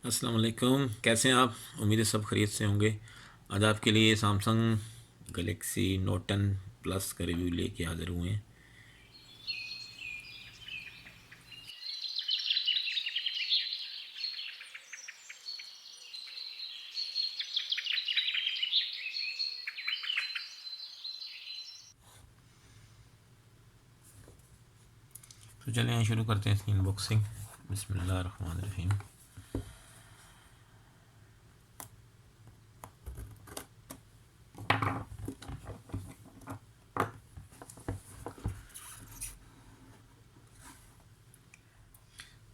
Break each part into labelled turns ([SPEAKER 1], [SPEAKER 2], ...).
[SPEAKER 1] अस्सलाम वालेकुम, कैसे हैं आप? उम्मीद है सब खैरियत से होंगे। आज आपके लिए सैमसंग गैलेक्सी नोट 10 प्लस का रिव्यू लेके हाज़िर हुए हैं। तो चलिए यहाँ शुरू करते हैं इसकी अनबॉक्सिंग। बिस्मिल्लाहिर्रहमानिर्रहीम।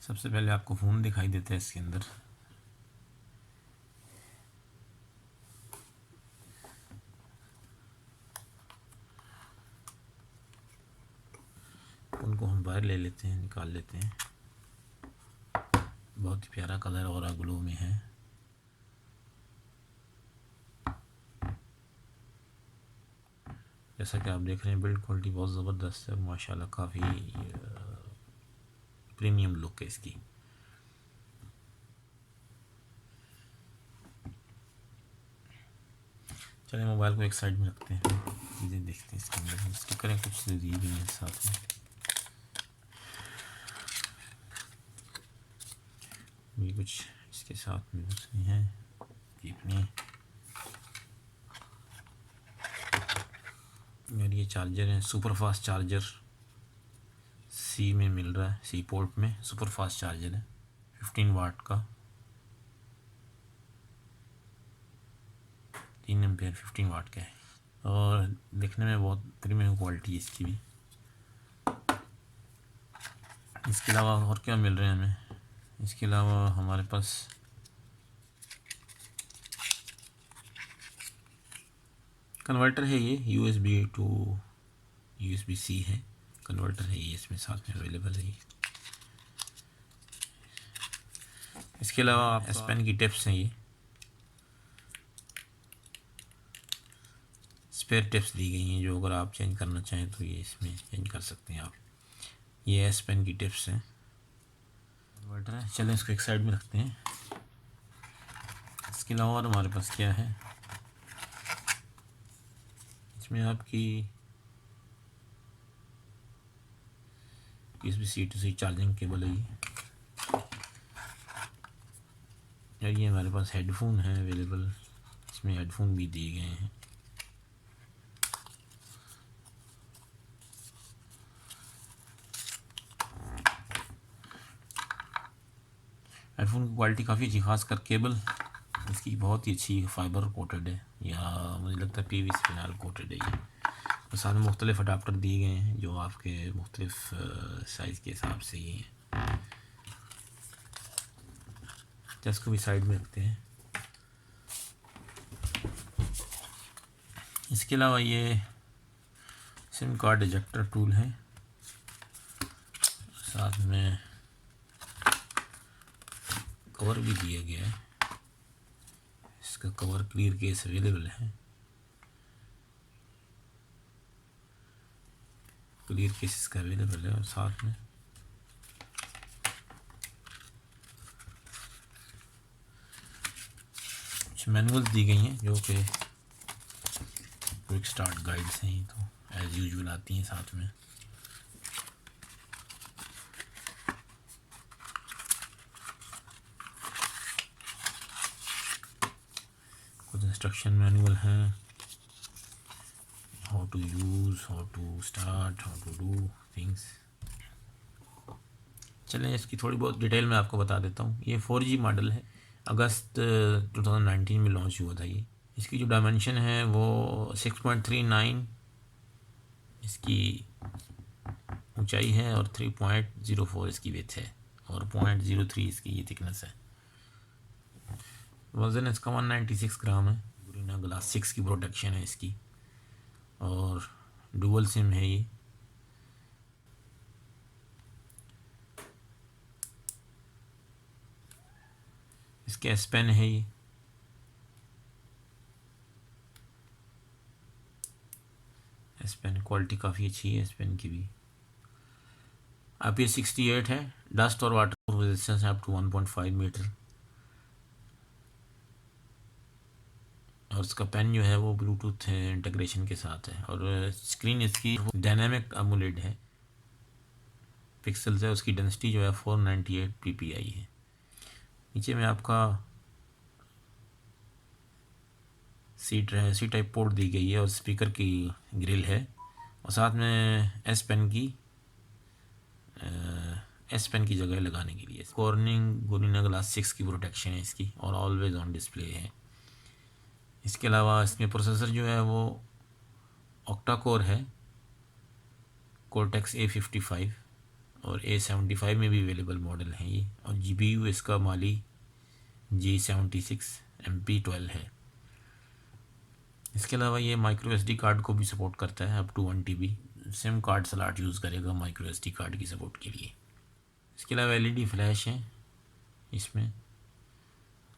[SPEAKER 1] सबसे पहले आपको फ़ोन दिखाई देता है इसके अंदर। फ़ोन को हम बाहर ले लेते हैं, निकाल लेते हैं। बहुत ही प्यारा कलर और ग्लो में है। जैसा कि आप देख रहे हैं, बिल्ड क्वालिटी बहुत ज़बरदस्त है माशाल्लाह। काफ़ी प्रीमियम लुक है इसकी। चलिए मोबाइल को एक साइड में रखते हैं, चीज़ें देखते हैं इसके अंदर। स्टिकर कुछ दी भी हैं साथ में। ये कुछ इसके साथ में दूसरी हैं कीपनी। और ये चार्जर है, सुपर फास्ट चार्जर सी में मिल रहा है। सी पोर्ट में सुपर फास्ट चार्जर है 15 वाट का, 3 एम्पेयर 15 वाट का है। और दिखने में बहुत प्रीमियम क्वालिटी है इसकी भी। इसके अलावा और क्या मिल रहे हैं हमें? इसके अलावा हमारे पास कन्वर्टर है। ये USB टू USB-C है, कन्वर्टर है ये इसमें साथ में अवेलेबल है। इसके अलावा एस पेन की टिप्स हैं। ये स्पेयर टिप्स दी गई हैं, जो अगर आप चेंज करना चाहें तो ये इसमें चेंज कर सकते हैं आप। ये एस पेन की टिप्स हैं, कन्वर्टर है। चलें इसको एक साइड में रखते हैं। इसके अलावा और हमारे पास क्या है? इसमें आपकी USB-C to C charging cable है ये। और ये हमारे पास हेडफोन है अवेलेबल। इसमें हेडफोन भी दिए गए हैं। हेडफोन की क्वालिटी काफ़ी अच्छी, खासकर केबल इसकी बहुत ही अच्छी फाइबर कोटेड है, या मुझे लगता है PVC फिनाल कोटेड है ये। और साथ में मुख्तलिफ अडाप्टर दिए गए हैं जो आपके मुख्तलिफ साइज़ के हिसाब से ये हैं। तो इसको भी साइड में रखते हैं। इसके अलावा ये सिम कार्ड इजेक्टर टूल है, साथ में कवर भी दिया गया है। इसका कवर क्लियर केस अवेलेबल है, क्लियर केस इसका अवेलेबल है। और साथ में कुछ मैनुअल्स दी गई हैं जो कि क्विक स्टार्ट गाइड्स हैं, तो एज़ यूजुअल आती हैं साथ में। कुछ इंस्ट्रक्शन मैनुअल हैं, how to use, how to start, how to do things. चलें इसकी थोड़ी बहुत डिटेल में आपको बता देता हूँ। ये 4G मॉडल है, अगस्त 2019 में लॉन्च हुआ था ये। इसकी जो डायमेंशन है वो 6.39 इसकी ऊंचाई है, और 3.04 इसकी विड्थ है, और 0.03 इसकी ये थिकनेस है। वज़न इसका 196 ग्राम है। गुरीना ग्लास 6 की प्रोटेक्शन है इसकी, और डुअल सिम है ये। इसके एस पेन है ये। एस पेन क्वालिटी काफ़ी अच्छी है एस पेन की भी। IP68 है। डस्ट और वाटर रेजिस्टेंस है अप टू 1.5 मीटर। और इसका पेन जो है वो ब्लूटूथ इंटीग्रेशन के साथ है। और स्क्रीन इसकी डायनेमिक एमोलेड है, पिक्सल्स है। उसकी डेंसिटी जो है 498 ppi है। नीचे में आपका सी टाइप पोर्ट दी गई है और स्पीकर की ग्रिल है। और साथ में एस पेन की जगह लगाने के लिए कॉर्निंग गोरिल्ला ग्लास 6 की प्रोटेक्शन है इसकी, और ऑलवेज ऑन डिस्प्ले है। इसके अलावा इसमें प्रोसेसर जो है वो ऑक्टा कोर है, कोर्टेक्स A55 और A75 में भी अवेलेबल मॉडल है ये। और GPU इसका माली G76 MP12 है। इसके अलावा ये माइक्रो SD कार्ड को भी सपोर्ट करता है, up to 1 TB SIM card slot use करेगा माइक्रो SD कार्ड की सपोर्ट के लिए। इसके अलावा LED फ्लैश है इसमें,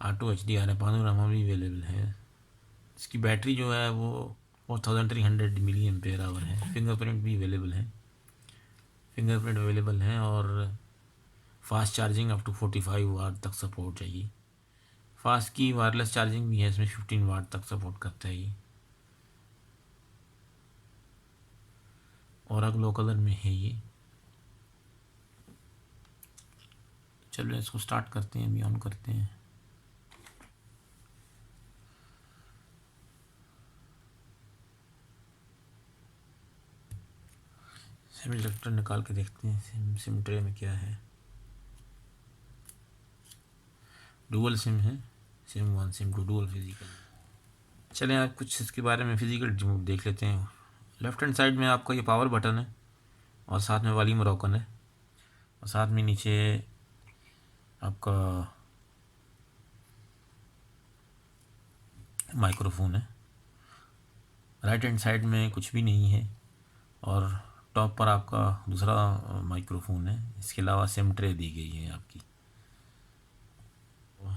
[SPEAKER 1] ऑटो HDR है, पानोरामा भी अवेलेबल है। इसकी बैटरी जो है वो 4300 मिली एम्पेयर आवर है। फिंगरप्रिंट भी अवेलेबल है, और फास्ट चार्जिंग अप टू 45 वाट तक सपोर्ट चाहिए। फास्ट की वायरलेस चार्जिंग भी है इसमें, 15 वाट तक सपोर्ट करता है ये। और अगलो कलर में है ये। चलो इसको स्टार्ट करते हैं, अभी ऑन करते हैं। सिम इलेक्टर निकाल के देखते हैं सिम ट्रे में क्या है। डुअल सिम है, सिम 1 सिम 2 डुअल फिजिकल। चलें आप कुछ इसके बारे में फिजिकल देख लेते हैं। लेफ्ट हैंड साइड में आपका ये पावर बटन है, और साथ में वॉल्यूम रोकन है, और साथ में नीचे आपका माइक्रोफोन है। राइट हैंड साइड में कुछ भी नहीं है, और टॉप पर आपका दूसरा माइक्रोफोन है। इसके अलावा सिम ट्रे दी गई है आपकी।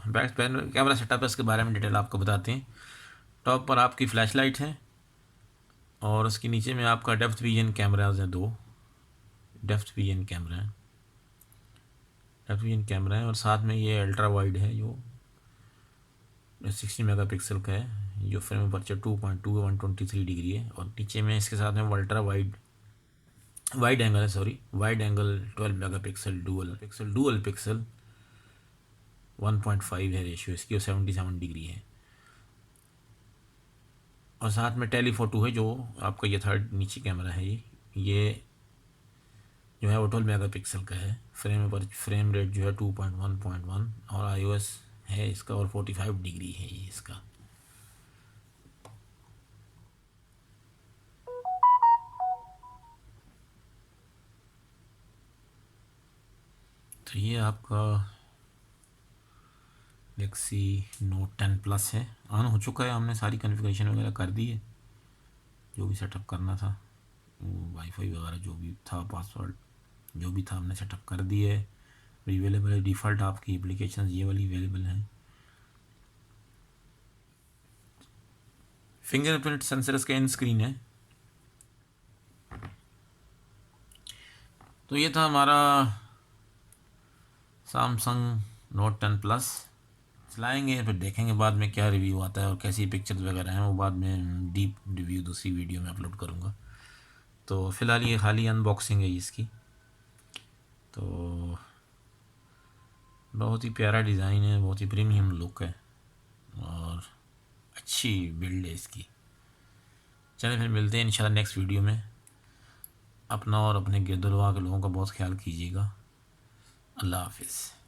[SPEAKER 1] बैक कैमरा सेटअप है, इसके बारे में डिटेल आपको बताते हैं। टॉप पर आपकी फ्लैश लाइट है, और उसके नीचे में आपका डेप्थ विजन कैमराज हैं, 2 डेप्थ विजन कैमरा है। और साथ में ये अल्ट्रा वाइड है जो 60 मेगापिक्सल का है, जो फ्रेम अपर्चर 2.2 123 डिग्री है। और नीचे में इसके साथ में अल्ट्रा वाइड एंगल है, 12 मेगापिक्सल डुअल पिक्सल 1.5 है रेशियो इसकी, और 77 डिग्री है। और साथ में टेलीफोटो है, जो आपका ये थर्ड नीचे कैमरा है। ये जो है वो 12 मेगापिक्सल का है। फ्रेम रेट जो है 2.1.1, और iOS है इसका, और 45 डिग्री है ये इसका। तो ये आपका Galaxy Note 10 Plus है, ऑन हो चुका है। हमने सारी कॉन्फ़िगरेशन वगैरह कर दी है, जो भी सेटअप करना था, वाईफाई वगैरह जो भी था, पासवर्ड जो भी था हमने सेटअप कर दी है। अवेलेबल है डिफ़ॉल्ट आपकी एप्लीकेशन ये वाली अवेलेबल हैं। फिंगरप्रिंट सेंसर स्कैन स्क्रीन है। तो ये था हमारा Samsung Note 10 Plus। चलाएंगे फिर देखेंगे बाद में क्या रिव्यू आता है, और कैसी पिक्चर्स वगैरह हैं वो बाद में डीप रिव्यू दूसरी वीडियो में अपलोड करूँगा। तो फ़िलहाल ये खाली अनबॉक्सिंग है इसकी। तो बहुत ही प्यारा डिज़ाइन है, बहुत ही प्रीमियम लुक है, और अच्छी बिल्ड है इसकी। चलिए फिर मिलते हैं इंशाल्लाह नेक्स्ट वीडियो में। अपना और अपने गिरदुलवा के लोगों का बहुत ख्याल कीजिएगा। अल्लाह हाफिज़।